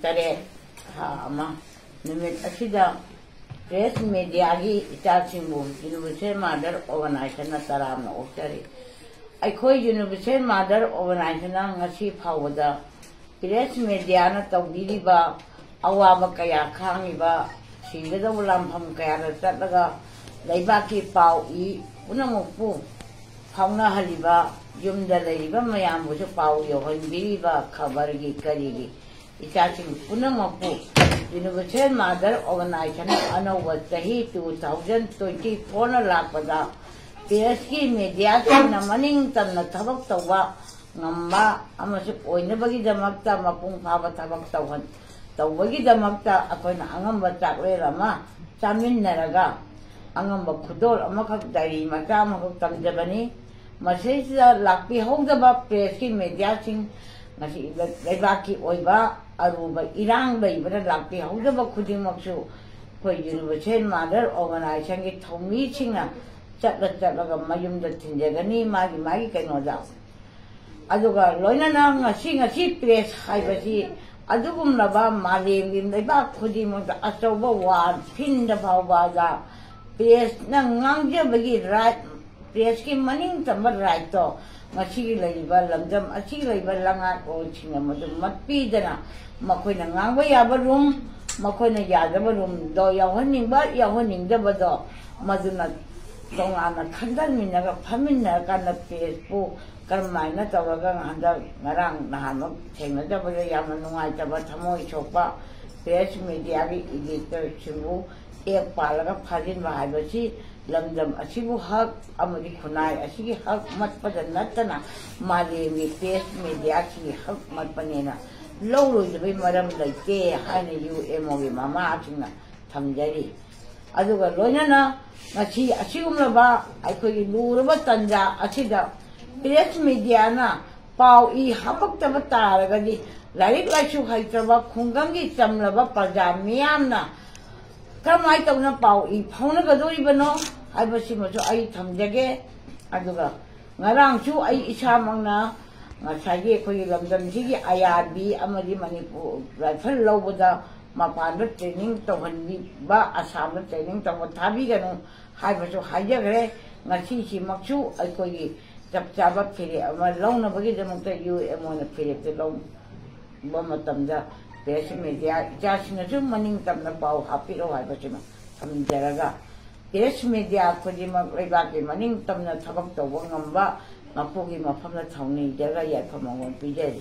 Tare Hama Numit Asida Press Mediagi Itachimbu Universal Mother Organization Taram Oktari I call Universal Mother Organization Ngasi Powder Press Mediana Tawiliba Awaba Kaya Kangiba Singada Lampam Kaya Tataga Laibaki Pau E Unamupu Pauna Haliba Yumda Laiba Mayambusa Pau Yohan Biliba Kabargi Karigi Itachim Punamapu Universal Mother Organization Anova Tahi 2024 Lapada PSK Media Namaning Tana Tabak Tawa Namba Amasuk Oinabagi Damakta Mapung Pava Tabak Tawan Tawagi Damakta Akona Angamba Takwe Rama Samin Naraga Angamba Kudol Amakak Dari Matamakuk Tamjabani Masisa Lakpi Hogaba PSK Media Sing Nasi Lebaki Oiba Aruba Irang Baybana Lakpi Hogaba Kudimaksu for Universal Mother Organization Tomi Chinga Chatlaga Mayum the Tinjagani Magi Kanoda Aduga Loinana Singa place Hibasi Adugum Lava Mali in the back Kudim the Asoba Ward Pin the Paubaga PS Nanganja Bagi right PSK Manning Tamba right to Machi Laiba Lamdam Achi Laiba Langa or Chinamadu Matpidana Makoina Nangwa Yaba room Makoina Yadaba room do Yawaning but Yawaning the Bado Maduna Dongana Kandal Minaga Pamina Kana Facebook Karmana Tawaga and Narang Nahano Tenga Yamanua Taba Tamoy Chopa PS Mediavi Editor Chimu Air Palaga Padin Mahibasi Lamdam Asibu Hug Amadi Kunai Asigi Hug Matpada Natana Mali PS Mediaki Hug Matpanina Low the way Madam like Gay Hana Emogi Mama Atina Tamjari Aduga Lonana Machi Asiumaba I could Luraba Tanja Asida PS Mediana Pau E Hapak Tabatara Larik Lachu Haitaba Kungangi Samlaba Paja Miamna Kamai Tona Pau E Pona Gaduribano I was Simoto I Tamjage Aduga Narang Chu I Ishamana Masagi Kuilam Tigi Ayabi Amadi Manipu Rifle Loboda Mapanda training to Ba Assam training to Tabigano Hybaso Hajagre Nasi Maksu I could Jabba Philip, a long of Gizamonta, you among the Philip, the long Bomatamda, PS Media, just in a two morning Tamnapau, Happy or Hibasima, from Jaraga. PS Media, Kojima, Rebaki, Maning Tamna Tabak, the Wangamba, Mapugi, from the Tony, Jara, from Pijay.